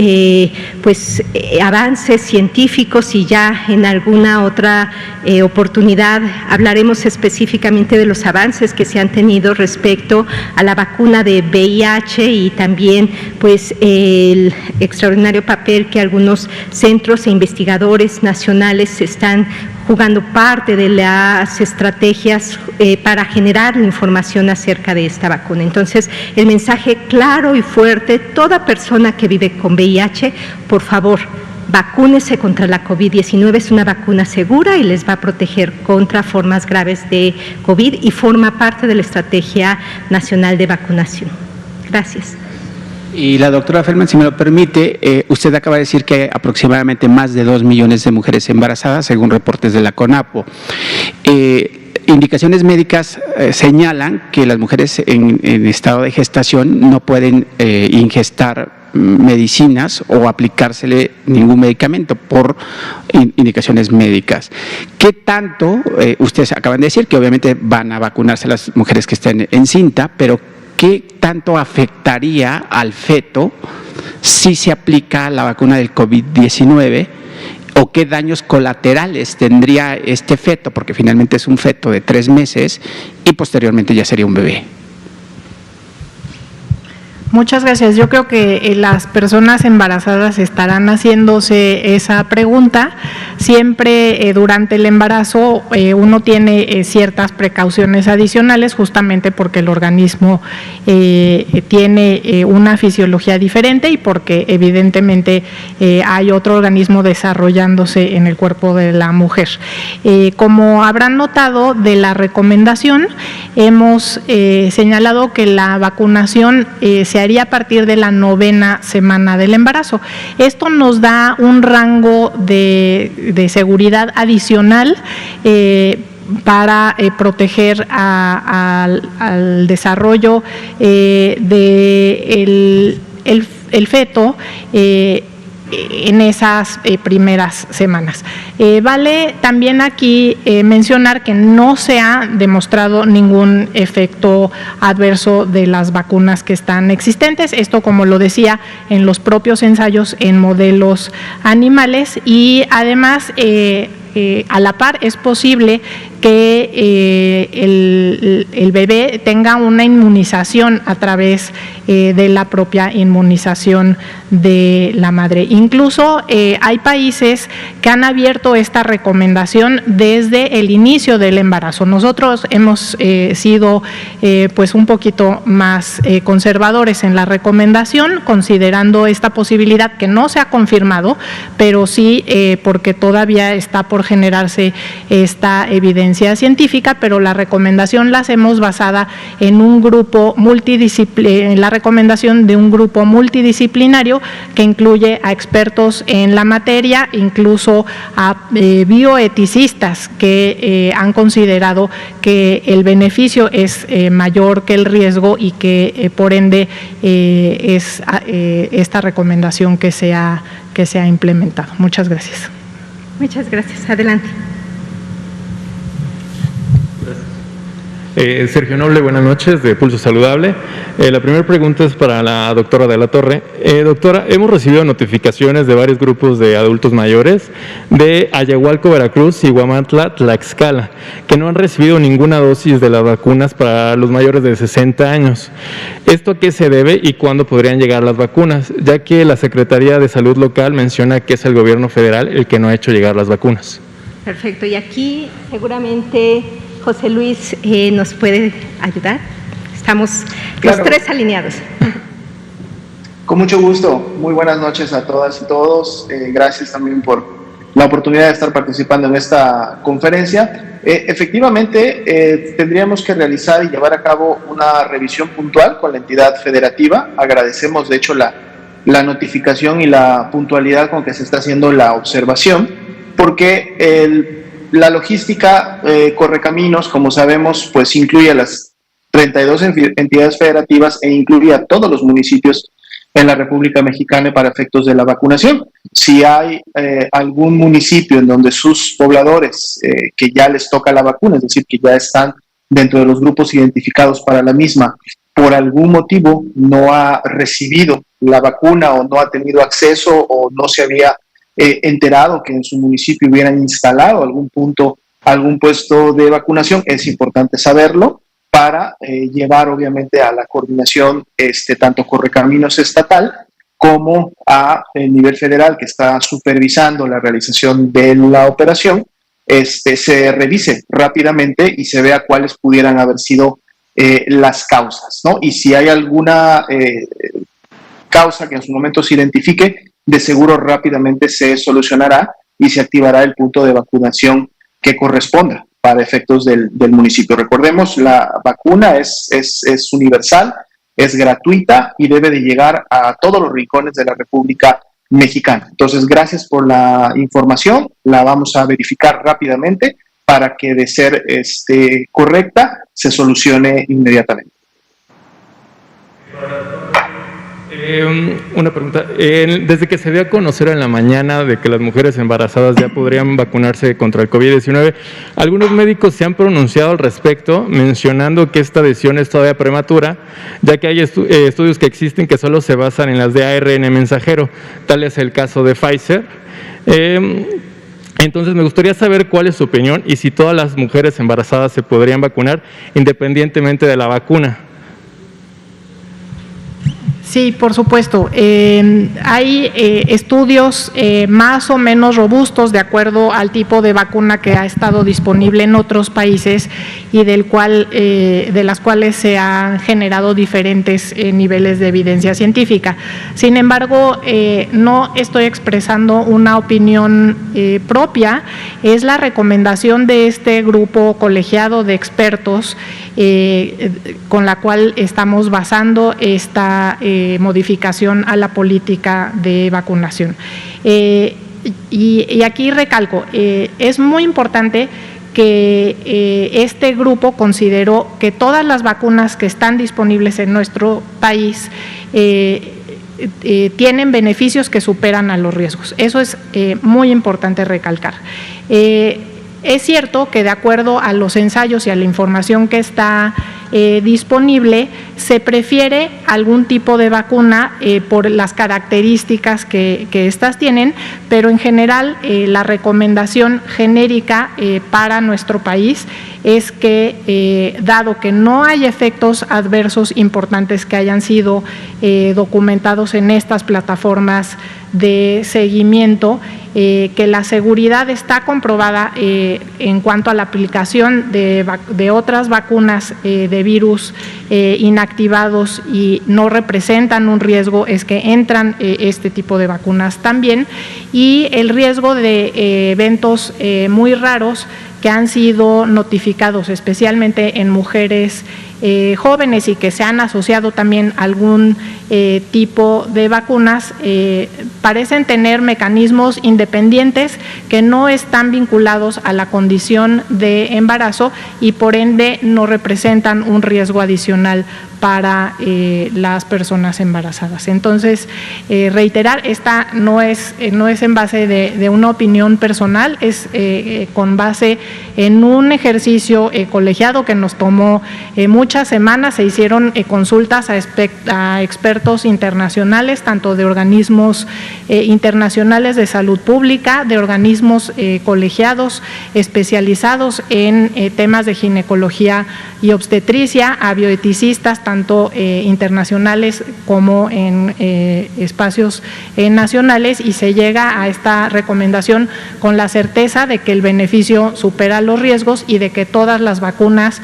avances científicos, y ya en alguna otra oportunidad hablaremos específicamente de los avances que se han tenido respecto a la vacuna de VIH, y también pues el extraordinario papel que algunos centros e investigadores nacionales están jugando parte de las estrategias para generar información acerca de esta vacuna. Entonces, el mensaje claro y fuerte: toda persona que vive con VIH, por favor, vacúnese contra la COVID-19, es una vacuna segura y les va a proteger contra formas graves de COVID y forma parte de la Estrategia Nacional de Vacunación. Gracias. Y la doctora Feldman, si me lo permite, usted acaba de decir que hay aproximadamente más de 2 millones de mujeres embarazadas, según reportes de la CONAPO. Indicaciones médicas señalan que las mujeres en estado de gestación no pueden ingestar medicinas o aplicársele ningún medicamento por indicaciones médicas. ¿Qué tanto, ustedes acaban de decir que obviamente van a vacunarse las mujeres que estén en cinta, pero qué tanto afectaría al feto si se aplica la vacuna del COVID-19? ¿O qué daños colaterales tendría este feto? Porque finalmente es un feto de 3 meses y posteriormente ya sería un bebé. Muchas gracias. Yo creo que las personas embarazadas estarán haciéndose esa pregunta. Siempre durante el embarazo uno tiene ciertas precauciones adicionales, justamente porque el organismo tiene una fisiología diferente y porque evidentemente hay otro organismo desarrollándose en el cuerpo de la mujer. Como habrán notado de la recomendación, hemos señalado que la vacunación se haría a partir de la 9ª semana del embarazo. Esto nos da un rango de seguridad adicional para proteger al desarrollo del feto en esas primeras semanas. Vale también aquí mencionar que no se ha demostrado ningún efecto adverso de las vacunas que están existentes, esto, como lo decía, en los propios ensayos en modelos animales, y además a la par es posible que el bebé tenga una inmunización a través de la propia inmunización de la madre. Incluso hay países que han abierto esta recomendación desde el inicio del embarazo. Nosotros hemos sido pues un poquito más conservadores en la recomendación, considerando esta posibilidad que no se ha confirmado, pero sí porque todavía está por generarse esta evidencia científica, pero la recomendación la hacemos basada en un grupo multidisciplinario, en la recomendación de un grupo multidisciplinario que incluye a expertos en la materia, incluso a bioeticistas que han considerado que el beneficio es mayor que el riesgo y que por ende es esta recomendación que se ha implementado. Muchas gracias. Muchas gracias. Adelante. Sergio Noble, buenas noches, de Pulso Saludable. La primera pregunta es para la doctora de la Torre. Doctora, hemos recibido notificaciones de varios grupos de adultos mayores de Ayahualco, Veracruz y Huamantla, Tlaxcala, que no han recibido ninguna dosis de las vacunas para los mayores de 60 años. ¿Esto a qué se debe y cuándo podrían llegar las vacunas? Ya que la Secretaría de Salud local menciona que es el gobierno federal el que no ha hecho llegar las vacunas. Perfecto. Y aquí seguramente José Luis nos puede ayudar. Estamos los tres alineados. Con mucho gusto. Muy buenas noches a todas y todos. Gracias también por la oportunidad de estar participando en esta conferencia. Efectivamente, tendríamos que realizar y llevar a cabo una revisión puntual con la entidad federativa. Agradecemos, de hecho, la notificación y la puntualidad con que se está haciendo la observación, porque la logística Correcaminos, como sabemos, pues incluye a las 32 entidades federativas e incluye a todos los municipios en la República Mexicana para efectos de la vacunación. Si hay algún municipio en donde sus pobladores que ya les toca la vacuna, es decir, que ya están dentro de los grupos identificados para la misma, por algún motivo no ha recibido la vacuna o no ha tenido acceso o no se había enterado que en su municipio hubieran instalado algún puesto de vacunación, es importante saberlo para llevar obviamente a la coordinación tanto Correcaminos estatal como a nivel federal, que está supervisando la realización de la operación, se revise rápidamente y se vea cuáles pudieran haber sido las causas, ¿no? Y si hay alguna causa que en su momento se identifique, de seguro rápidamente se solucionará y se activará el punto de vacunación que corresponda para efectos del municipio. Recordemos, la vacuna es universal, es gratuita y debe de llegar a todos los rincones de la República Mexicana. Entonces, gracias por la información, la vamos a verificar rápidamente para que, de ser correcta, se solucione inmediatamente. Una pregunta. Desde que se dio a conocer en la mañana de que las mujeres embarazadas ya podrían vacunarse contra el COVID-19, algunos médicos se han pronunciado al respecto, mencionando que esta decisión es todavía prematura, ya que hay estudios que existen que solo se basan en las de ARN mensajero, tal es el caso de Pfizer. Entonces, me gustaría saber cuál es su opinión y si todas las mujeres embarazadas se podrían vacunar independientemente de la vacuna. Sí, por supuesto. Hay estudios más o menos robustos de acuerdo al tipo de vacuna que ha estado disponible en otros países y de las cuales se han generado diferentes niveles de evidencia científica. Sin embargo, no estoy expresando una opinión propia, es la recomendación de este grupo colegiado de expertos con la cual estamos basando esta modificación a la política de vacunación. Y aquí recalco, es muy importante que este grupo consideró que todas las vacunas que están disponibles en nuestro país tienen beneficios que superan a los riesgos. Eso es muy importante recalcar. Es cierto que de acuerdo a los ensayos y a la información que está disponible, se prefiere algún tipo de vacuna por las características que estas tienen, pero en general la recomendación genérica para nuestro país es que, dado que no hay efectos adversos importantes que hayan sido documentados en estas plataformas de seguimiento, que la seguridad está comprobada en cuanto a la aplicación de otras vacunas de virus inactivados y no representan un riesgo, es que entran este tipo de vacunas también, y el riesgo de eventos muy raros que han sido notificados especialmente en mujeres jóvenes y que se han asociado también a algún tipo de vacunas, parecen tener mecanismos independientes que no están vinculados a la condición de embarazo y por ende no representan un riesgo adicional para las personas embarazadas. Entonces, reiterar, esta no es en base de una opinión personal, es con base en un ejercicio colegiado que nos tomó muchas semanas. Se hicieron consultas a expertos internacionales, tanto de organismos internacionales de salud pública, de organismos colegiados especializados en temas de ginecología y obstetricia, a bioeticistas, tanto internacionales como en espacios nacionales, y se llega a esta recomendación con la certeza de que el beneficio supera los riesgos y de que todas las vacunas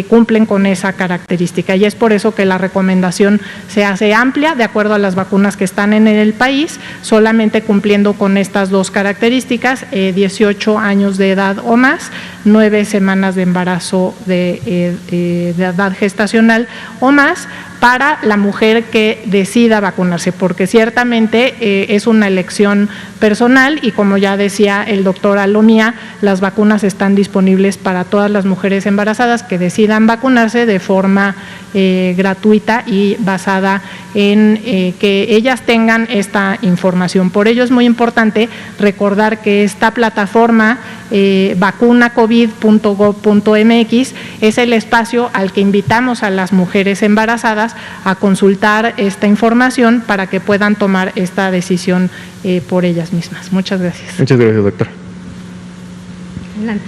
cumplen con esa característica. Y es por eso que la recomendación se hace amplia de acuerdo a las vacunas que están en el país, solamente cumpliendo con estas dos características: 18 años de edad o más, 9 semanas de embarazo de edad gestacional o más, para la mujer que decida vacunarse, porque ciertamente es una elección personal y, como ya decía el doctor Alomía, las vacunas están disponibles para todas las mujeres embarazadas que decidan vacunarse de forma gratuita y basada en que ellas tengan esta información. Por ello es muy importante recordar que esta plataforma vacunacovid.gov.mx es el espacio al que invitamos a las mujeres embarazadas a consultar esta información para que puedan tomar esta decisión por ellas mismas. Muchas gracias. Muchas gracias, doctor. Adelante.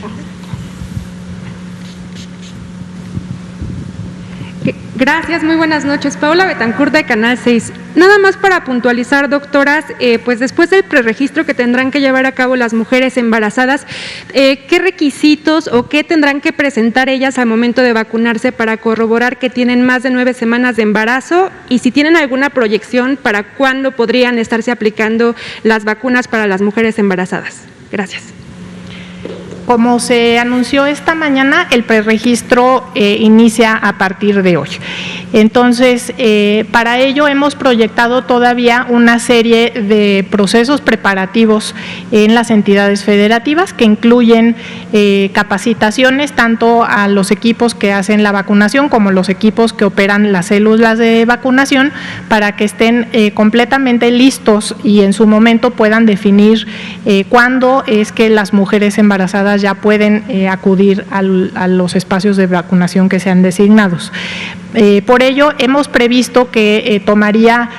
Gracias, muy buenas noches. Paola Betancourt, de Canal 6. Nada más para puntualizar, doctoras, pues después del preregistro que tendrán que llevar a cabo las mujeres embarazadas, ¿qué requisitos o qué tendrán que presentar ellas al momento de vacunarse para corroborar que tienen más de 9 semanas de embarazo? Y si tienen alguna proyección para cuándo podrían estarse aplicando las vacunas para las mujeres embarazadas. Gracias. Como se anunció esta mañana, el preregistro inicia a partir de hoy. Entonces, para ello hemos proyectado todavía una serie de procesos preparativos en las entidades federativas que incluyen capacitaciones tanto a los equipos que hacen la vacunación como los equipos que operan las células de vacunación, para que estén completamente listos y en su momento puedan definir cuándo es que las mujeres embarazadas ya pueden acudir a los espacios de vacunación que sean designados. Por ello, hemos previsto que tomaría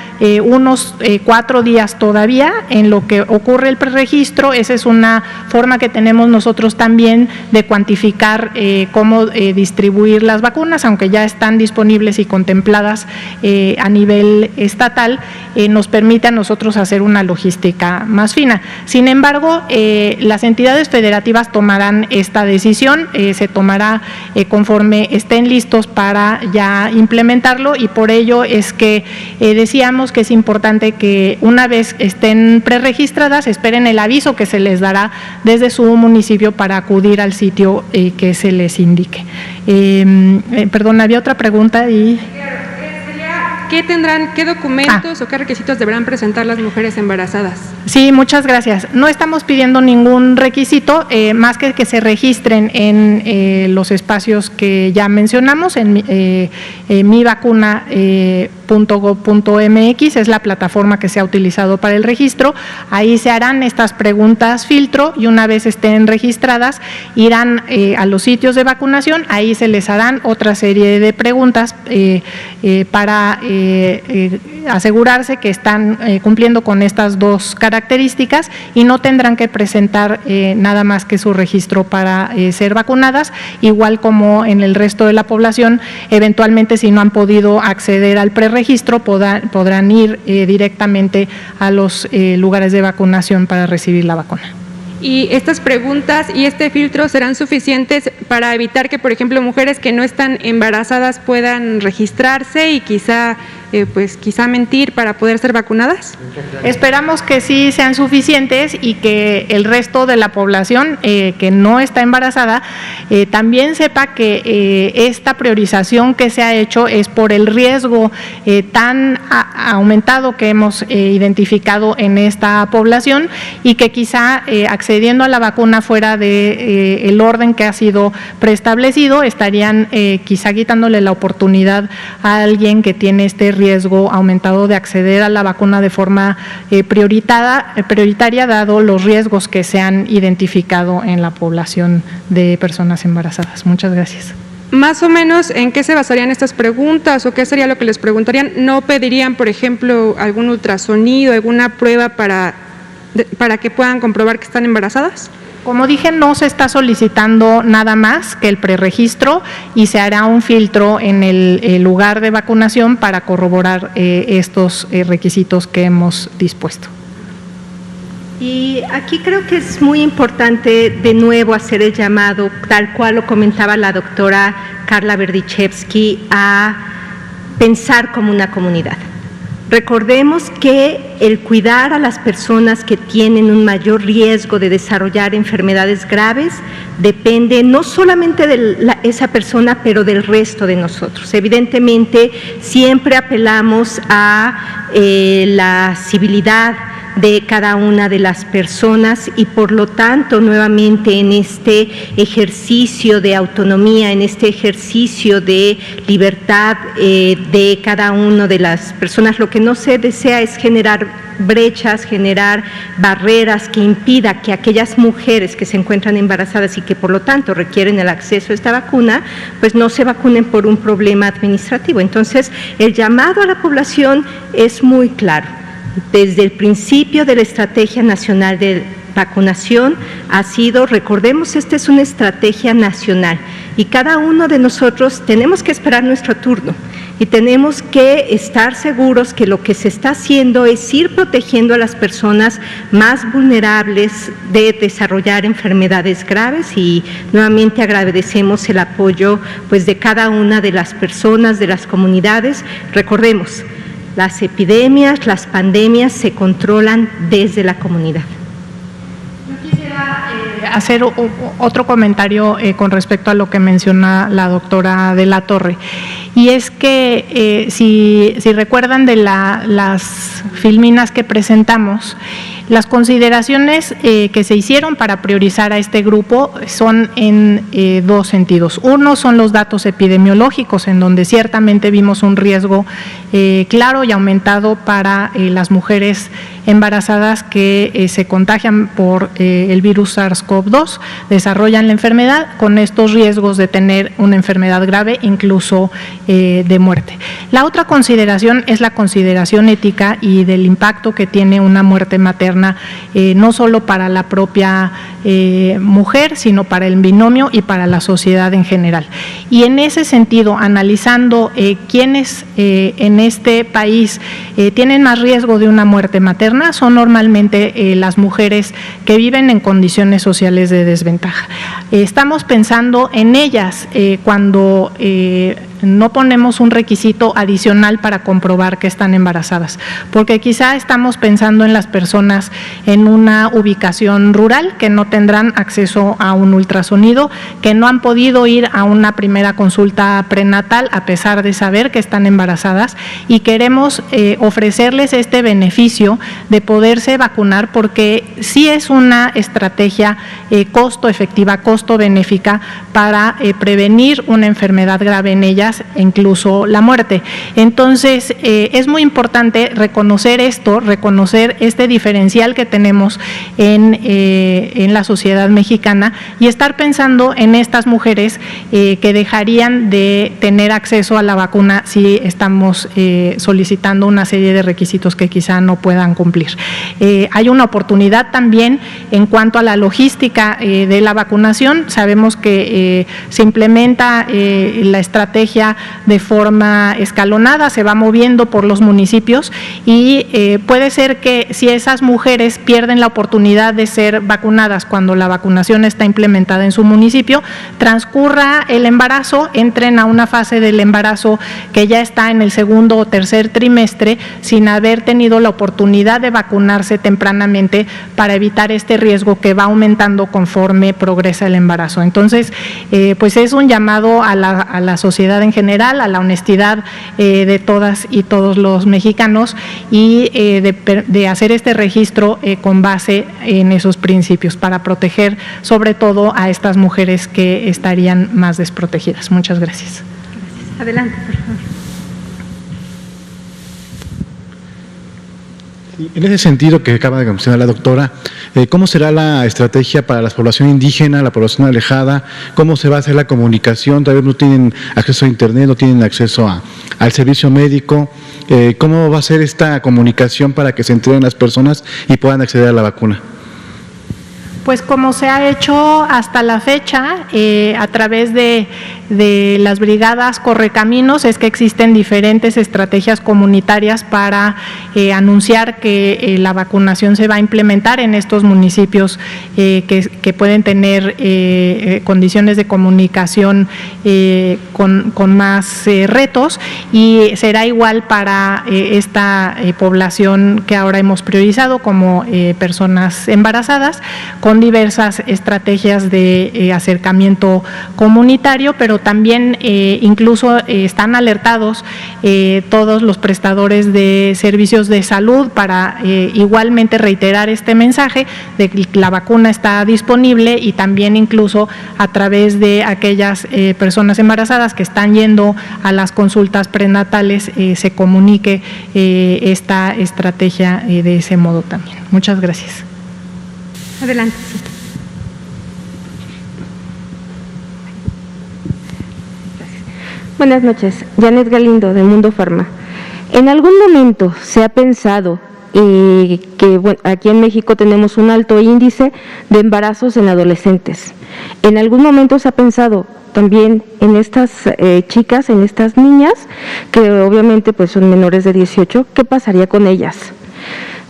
unos 4 días todavía en lo que ocurre el preregistro. Esa es una forma que tenemos nosotros también de cuantificar cómo distribuir las vacunas, aunque ya están disponibles y contempladas a nivel estatal, nos permite a nosotros hacer una logística más fina. Sin embargo, las entidades federativas tomarán esta decisión, se tomará conforme estén listos para ya implementarlo, y por ello es que decíamos que es importante que una vez estén preregistradas esperen el aviso que se les dará desde su municipio para acudir al sitio que se les indique. Perdón, había otra pregunta y… ¿Qué documentos o qué requisitos deberán presentar las mujeres embarazadas? Sí, muchas gracias. No estamos pidiendo ningún requisito, más que se registren en los espacios que ya mencionamos, en mi vacuna .gov.mx, es la plataforma que se ha utilizado para el registro. Ahí se harán estas preguntas filtro y una vez estén registradas irán a los sitios de vacunación, ahí se les harán otra serie de preguntas para asegurarse que están cumpliendo con estas dos características y no tendrán que presentar nada más que su registro para ser vacunadas, igual como en el resto de la población. Eventualmente, si no han podido acceder al preregistro, podrán ir directamente a los lugares de vacunación para recibir la vacuna. ¿Y estas preguntas y este filtro serán suficientes para evitar que, por ejemplo, mujeres que no están embarazadas puedan registrarse y quizá mentir para poder ser vacunadas? Esperamos que sí sean suficientes y que el resto de la población que no está embarazada también sepa que esta priorización que se ha hecho es por el riesgo tan aumentado que hemos identificado en esta población y que quizá accediendo a la vacuna fuera de el orden que ha sido preestablecido estarían quizá quitándole la oportunidad a alguien que tiene este riesgo aumentado de acceder a la vacuna de forma prioritaria, dado los riesgos que se han identificado en la población de personas embarazadas. Muchas gracias. Más o menos, ¿en qué se basarían estas preguntas o qué sería lo que les preguntarían? ¿No pedirían, por ejemplo, algún ultrasonido, alguna prueba para que puedan comprobar que están embarazadas? Como dije, no se está solicitando nada más que el preregistro y se hará un filtro en el lugar de vacunación para corroborar estos requisitos que hemos dispuesto. Y aquí creo que es muy importante de nuevo hacer el llamado, tal cual lo comentaba la doctora Carla Berdichevsky, a pensar como una comunidad. Recordemos que el cuidar a las personas que tienen un mayor riesgo de desarrollar enfermedades graves depende no solamente de esa persona, pero del resto de nosotros. Evidentemente, siempre apelamos a la civilidad de cada una de las personas y por lo tanto nuevamente en este ejercicio de autonomía, en este ejercicio de libertad de cada una de las personas, lo que no se desea es generar brechas, generar barreras que impida que aquellas mujeres que se encuentran embarazadas y que por lo tanto requieren el acceso a esta vacuna, pues no se vacunen por un problema administrativo. Entonces, el llamado a la población es muy claro. Desde el principio de la Estrategia Nacional de Vacunación ha sido, recordemos, esta es una estrategia nacional y cada uno de nosotros tenemos que esperar nuestro turno y tenemos que estar seguros que lo que se está haciendo es ir protegiendo a las personas más vulnerables de desarrollar enfermedades graves y nuevamente agradecemos el apoyo pues de cada una de las personas, de las comunidades. Recordemos, las epidemias, las pandemias se controlan desde la comunidad. Yo quisiera hacer otro comentario con respecto a lo que menciona la doctora de la Torre. Y es que si recuerdan de las filminas que presentamos, las consideraciones que se hicieron para priorizar a este grupo son en dos sentidos. Uno son los datos epidemiológicos, en donde ciertamente vimos un riesgo claro y aumentado para las mujeres embarazadas que se contagian por el virus SARS-CoV-2, desarrollan la enfermedad con estos riesgos de tener una enfermedad grave, incluso de muerte. La otra consideración es la consideración ética y del impacto que tiene una muerte materna, no solo para la propia mujer, sino para el binomio y para la sociedad en general. Y en ese sentido, analizando quiénes en este país tienen más riesgo de una muerte materna, son normalmente las mujeres que viven en condiciones sociales de desventaja. Estamos pensando en ellas cuando no ponemos un requisito adicional para comprobar que están embarazadas, porque quizá estamos pensando en las personas en una ubicación rural que no tendrán acceso a un ultrasonido, que no han podido ir a una primera consulta prenatal a pesar de saber que están embarazadas y queremos ofrecerles este beneficio de poderse vacunar porque sí es una estrategia costo efectiva, costo benéfica para prevenir una enfermedad grave en ellas ellas incluso la muerte. Entonces, es muy importante reconocer esto, reconocer este diferencial que tenemos en la sociedad mexicana y estar pensando en estas mujeres que dejarían de tener acceso a la vacuna si estamos solicitando una serie de requisitos que quizá no puedan cumplir. Hay una oportunidad también en cuanto a la logística de la vacunación. Sabemos que se implementa la estrategia de forma escalonada, se va moviendo por los municipios y puede ser que si esas mujeres pierden la oportunidad de ser vacunadas cuando la vacunación está implementada en su municipio, transcurra el embarazo, entren a una fase del embarazo que ya está en el segundo o tercer trimestre sin haber tenido la oportunidad de vacunarse tempranamente para evitar este riesgo que va aumentando conforme progresa el embarazo. Entonces, pues es un llamado a la sociedad en general, a la honestidad de todas y todos los mexicanos y de hacer este registro con base en esos principios para proteger sobre todo a estas mujeres que estarían más desprotegidas. Muchas gracias. Adelante, por favor. En ese sentido que acaba de mencionar la doctora, ¿cómo será la estrategia para la población indígena, la población alejada? ¿Cómo se va a hacer la comunicación? Tal vez no tienen acceso a internet, no tienen acceso al servicio médico. ¿Cómo va a ser esta comunicación para que se enteren las personas y puedan acceder a la vacuna? Pues como se ha hecho hasta la fecha, a través de las brigadas Correcaminos, es que existen diferentes estrategias comunitarias para anunciar que la vacunación se va a implementar en estos municipios que pueden tener condiciones de comunicación con más retos, y será igual para esta población que ahora hemos priorizado como personas embarazadas, con diversas estrategias de acercamiento comunitario, pero también incluso están alertados todos los prestadores de servicios de salud para igualmente reiterar este mensaje de que la vacuna está disponible, y también incluso a través de aquellas personas embarazadas que están yendo a las consultas prenatales se comunique esta estrategia de ese modo también. Muchas gracias. Adelante. Buenas noches, Janet Galindo de Mundo Farma. ¿En algún momento se ha pensado que aquí en México tenemos un alto índice de embarazos en adolescentes? ¿En algún momento se ha pensado también en estas chicas, en estas niñas, que obviamente pues son menores de 18, qué pasaría con ellas?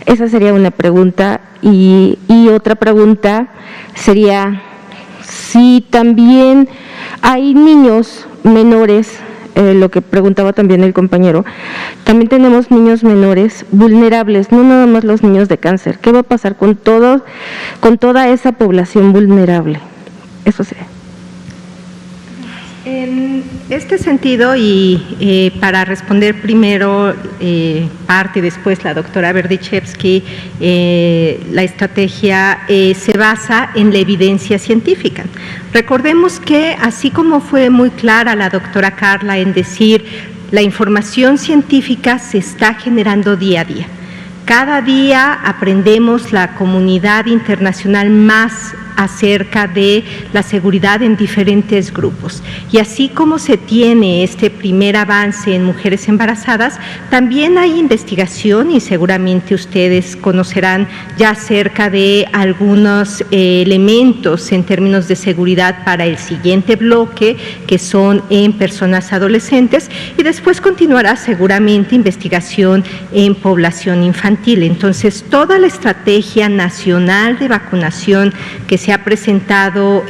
Esa sería una pregunta. Y otra pregunta sería si también hay niños menores, lo que preguntaba también el compañero, también tenemos niños menores vulnerables, no nada más los niños de cáncer. ¿Qué va a pasar con toda esa población vulnerable? Eso sería. En este sentido, y para responder primero parte y después la doctora Berdichevsky, la estrategia se basa en la evidencia científica. Recordemos que así como fue muy clara la doctora Carla en decir, la información científica se está generando día a día. Cada día aprendemos la comunidad internacional más acerca de la seguridad en diferentes grupos. Y así como se tiene este primer avance en mujeres embarazadas, también hay investigación, y seguramente ustedes conocerán ya acerca de algunos elementos en términos de seguridad para el siguiente bloque, que son en personas adolescentes, y después continuará seguramente investigación en población infantil. Entonces, toda la estrategia nacional de vacunación que se ha presentado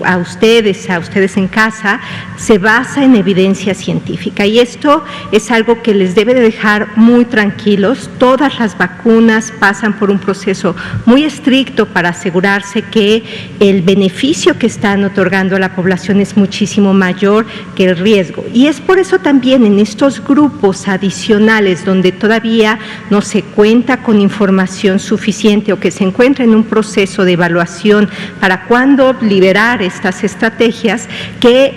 a ustedes en casa, se basa en evidencia científica, y esto es algo que les debe de dejar muy tranquilos. Todas las vacunas pasan por un proceso muy estricto para asegurarse que el beneficio que están otorgando a la población es muchísimo mayor que el riesgo, y es por eso también en estos grupos adicionales donde todavía no se cuenta con información suficiente o que se encuentra en un proceso de evaluación para cuándo liberar estas estrategias, que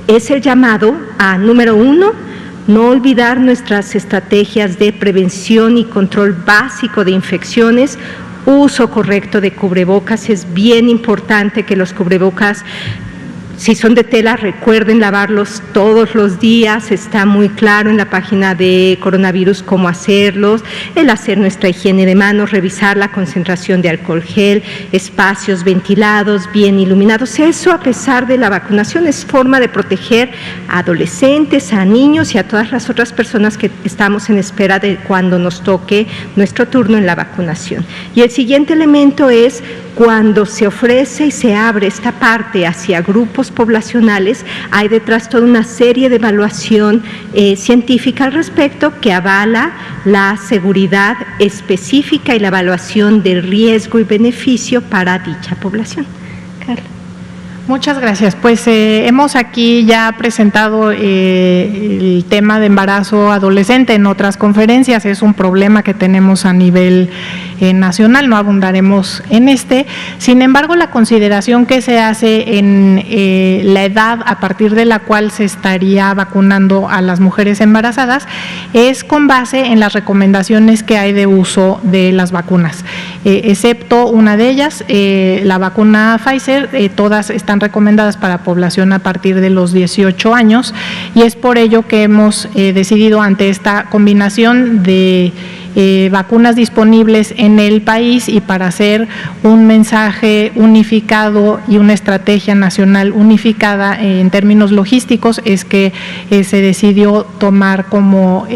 es el llamado a, número 1, no olvidar nuestras estrategias de prevención y control básico de infecciones, uso correcto de cubrebocas. Es bien importante que los cubrebocas, si son de tela, recuerden lavarlos todos los días. Está muy claro en la página de coronavirus cómo hacerlos, el hacer nuestra higiene de manos, revisar la concentración de alcohol gel, espacios ventilados, bien iluminados. Eso, a pesar de la vacunación, es forma de proteger a adolescentes, a niños y a todas las otras personas que estamos en espera de cuando nos toque nuestro turno en la vacunación. Y el siguiente elemento es cuando se ofrece y se abre esta parte hacia grupos poblacionales, hay detrás toda una serie de evaluación científica al respecto que avala la seguridad específica y la evaluación del riesgo y beneficio para dicha población. Carla. Muchas gracias. Pues hemos aquí ya presentado el tema de embarazo adolescente en otras conferencias. Es un problema que tenemos a nivel nacional, no abundaremos en este. Sin embargo, la consideración que se hace en la edad a partir de la cual se estaría vacunando a las mujeres embarazadas es con base en las recomendaciones que hay de uso de las vacunas, excepto una de ellas, la vacuna Pfizer. Todas están recomendadas para población a partir de los 18 años y es por ello que hemos decidido, ante esta combinación de vacunas disponibles en el país y para hacer un mensaje unificado y una estrategia nacional unificada en términos logísticos, es que se decidió tomar como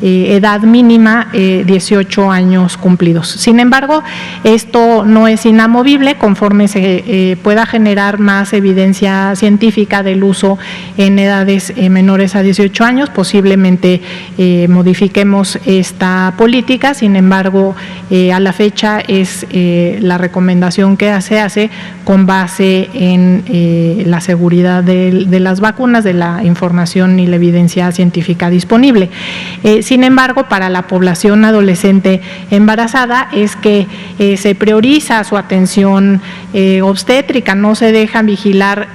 edad mínima 18 años cumplidos. Sin embargo, esto no es inamovible. Conforme se pueda generar más evidencia científica del uso en edades menores a 18 años, posiblemente modifiquemos esta política. Sin embargo, a la fecha es la recomendación que se hace con base en la seguridad de las vacunas, de la información y la evidencia científica disponible. Sin embargo, para la población adolescente embarazada es que se prioriza su atención obstétrica, no se deja vigilar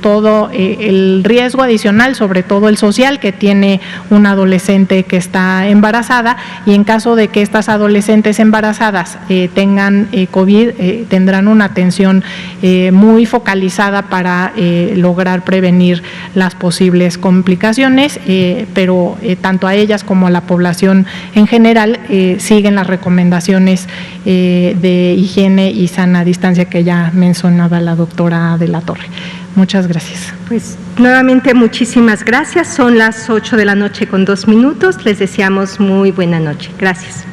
todo el riesgo adicional, sobre todo el social, que tiene una adolescente que está embarazada, y en caso de que estas adolescentes embarazadas tengan COVID, tendrán una atención muy focalizada para lograr prevenir las posibles complicaciones, pero tanto a ellas como a la población en general siguen las recomendaciones de higiene y sana distancia que ya mencionaba la doctora de la Torre. Muchas gracias. Pues nuevamente muchísimas gracias. Son las 8:02 p.m. Les deseamos muy buena noche. Gracias.